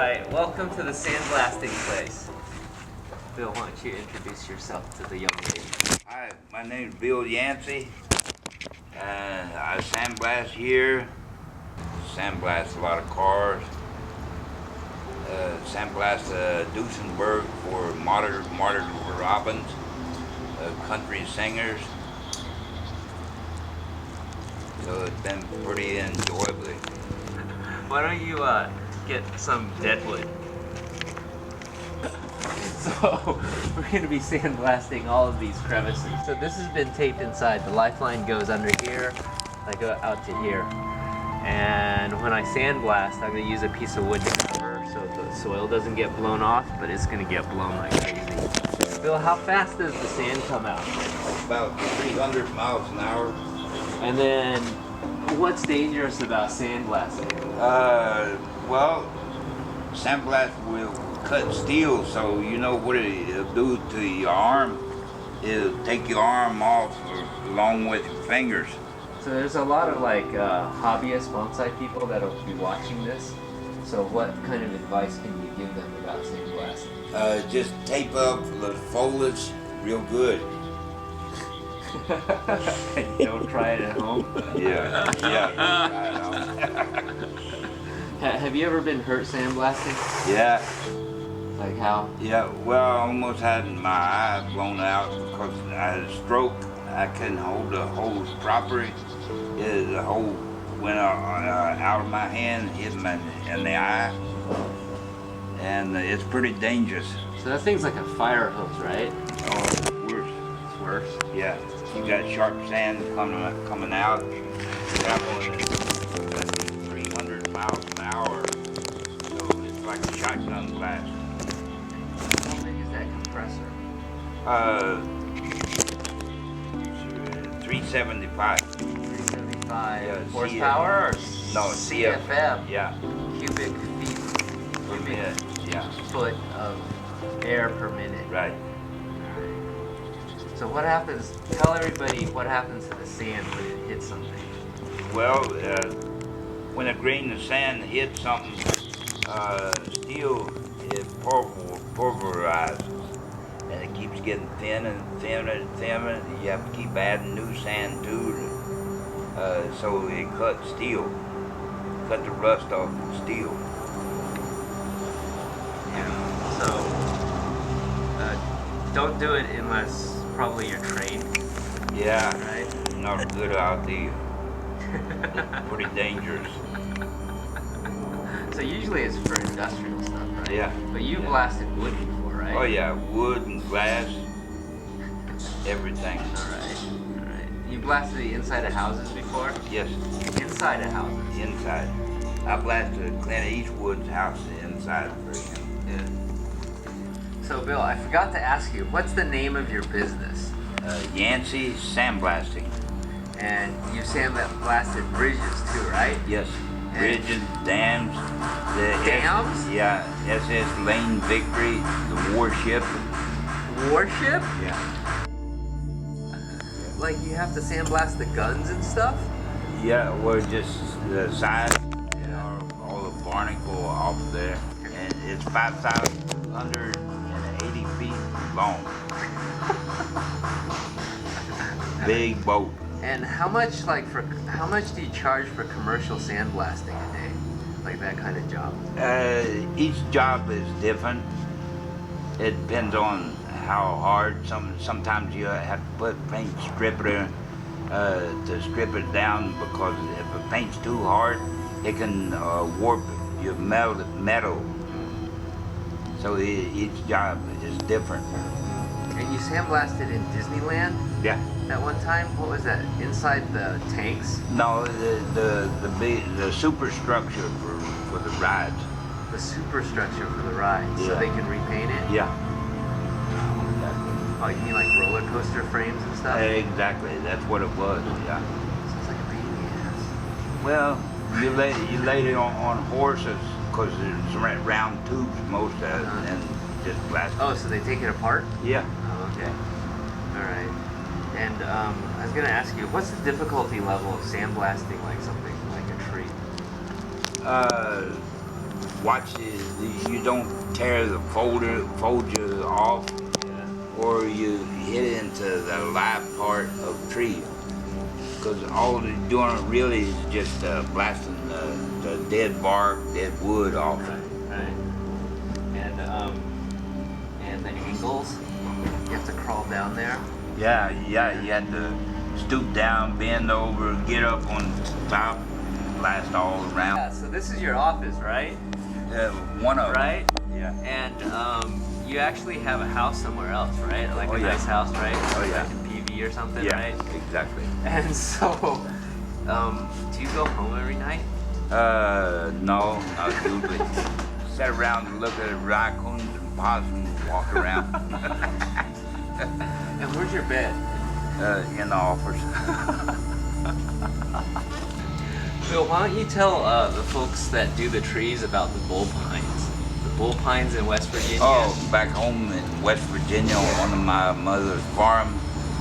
Alright, welcome to the sandblasting place. Bill, why don't you introduce yourself to the young lady? Hi, my name is Bill Yancey. I sandblast here. Sandblast a lot of cars. Sandblast Duesenberg for Martyr Robbins, country singers. So it's been pretty enjoyable. Why don't you get some deadwood? So we're going to be sandblasting all of these crevices. So this has been taped inside. The lifeline goes under here. I go out to here. And when I sandblast, I'm going to use a piece of wood to cover so the soil doesn't get blown off, but it's going to get blown like crazy. Bill, how fast does the sand come out? About 300 miles an hour. And then what's dangerous about sandblasting? Well, sandblast will cut steel, so you know what it'll do to your arm. It'll take your arm off along with your fingers. So there's a lot of like hobbyist bonsai people that'll be watching this. So what kind of advice can you give them about sandblasting? Just tape up the foliage real good. Don't try it at home. Yeah, yeah. Have you ever been hurt sandblasting? Yeah. Like how? Yeah, well, I almost had my eye blown out because I had a stroke. I couldn't hold the hose properly. The hose went out of my hand, hit me in the eye, and it's pretty dangerous. So that thing's like a fire hose, right? Oh, it's worse. It's worse? Yeah, you got sharp sand coming out, traveling at 300 miles an hour, so it's like a shotgun blast. How big is that compressor? 375. 375 Yeah, horsepower or no, CFM? Yeah. Cubic feet, Yeah. foot of air per minute. Right. So what happens, tell everybody what happens to the sand when it hits something. Well, when a grain of sand hits something, steel is pulverized, and it keeps getting thin and thinner and thinner. You have to keep adding new sand too, so it cuts steel, cut the rust off the steel. Yeah. So don't do it unless probably you're trained. Yeah, right. Not good out there. It's pretty dangerous. So usually it's for industrial stuff, right? Yeah. But you blasted wood before, right? Oh yeah, wood and glass, everything. All right. You blasted the inside of houses before? Yes. Inside of houses? Inside. I blasted Clint Eastwood's house inside for him. Yeah. So Bill, I forgot to ask you, what's the name of your business? Yancey Sandblasting. And you sandblasted bridges too, right? Yes. Bridges, dams. Dams? Yeah. SS Lane Victory, the warship. Warship? Yeah. Like you have to sandblast the guns and stuff? Yeah, well, just the side, all the barnacle off there. And it's 5,180 feet long. Big boat. And how much do you charge for commercial sandblasting a day? Like that kind of job? Each job is different. It depends on how hard. Sometimes you have to put paint stripper to strip it down, because if the paint's too hard, it can warp your metal. So each job is different. And you sandblasted in Disneyland? Yeah. At one time? What was that? Inside the tanks? No, the superstructure for the rides. The superstructure for the rides, so Yeah. they can repaint it? Yeah. Oh, you mean like roller coaster frames and stuff? Exactly. That's what it was. Yeah. Sounds like a pain in the ass. Well, you laid it on horses, because it's round tubes most of it, and just blast. Oh, so they take it apart? Yeah. Oh, okay. All right. And I was gonna ask you, what's the difficulty level of sandblasting like something like a tree? watch you don't tear the folger off, or you hit into the live part of the tree. Because all they're doing really is just blasting the dead bark, dead wood off. Right. And the angles, you have to crawl down there. Yeah, you had to stoop down, bend over, get up on top, blast all around. Yeah, so this is your office, right? One of them. Right? Yeah. And you actually have a house somewhere else, right? Like a nice house, right? Oh, yeah. Like in PV or something, Yeah, right? exactly. And so, do you go home every night? No, not usually. Sit around and look at raccoons and possums walk around. And where's your bed? In the office. Bill, why don't you tell the folks that do the trees about the bull pines? The bull pines in West Virginia. Oh, back home in West Virginia on my mother's farm,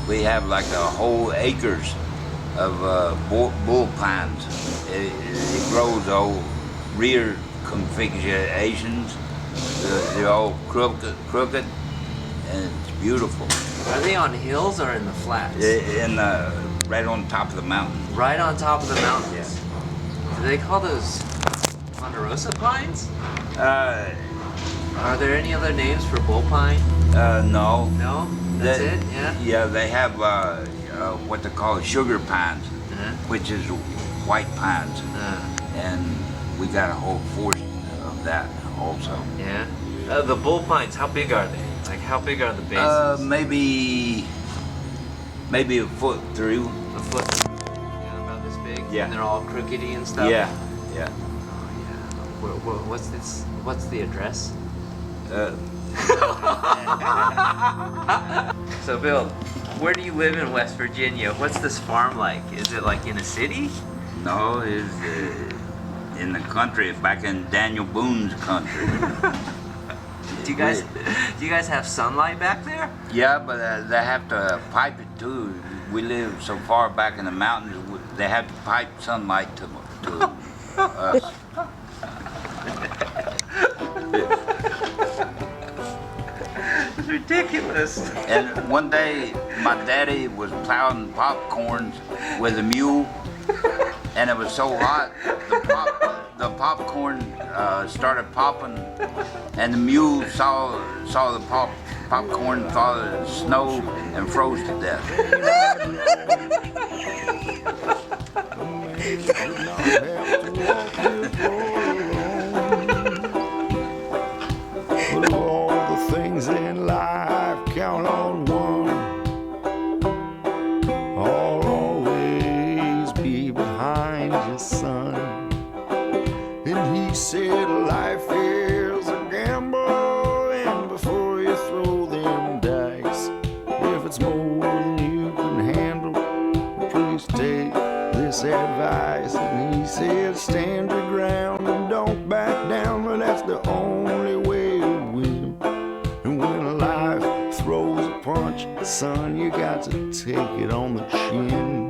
we have like a whole acres of bull pines. It grows all rear configurations. They're all crooked, and it's beautiful. Are they on hills or in the flats? Right on top of the mountain. Right on top of the mountains. Do they call those ponderosa pines? Are there any other names for bull pine? No. No? That's it? Yeah? Yeah, they have what they call sugar pines, which is white pines. And we got a whole forest of that also. Yeah? The bull pines, how big are they? Like, how big are the bases? Maybe a foot through. A foot? Yeah, about this big? Yeah. And they're all crookedy and stuff? Yeah. Oh, yeah. What's the address? So, Bill, where do you live in West Virginia? What's this farm like? Is it like in a city? No, it's in the country, back in Daniel Boone's country. Do you guys have sunlight back there? Yeah, but they have to pipe it too. We live so far back in the mountains, they have to pipe sunlight to us. It's ridiculous. And one day, my daddy was plowing popcorns with a mule, and it was so hot, the popcorn started popping, and the mule saw the popcorn fall in the snow and froze to death. But all the things in life count on one. I'll always be behind you, son. And he said life is a gamble, and before you throw them dice, if it's more than you can handle, please take this advice. And he said stand your ground and don't back down, but that's the only way to win. And when life throws a punch, son, you got to take it on the chin.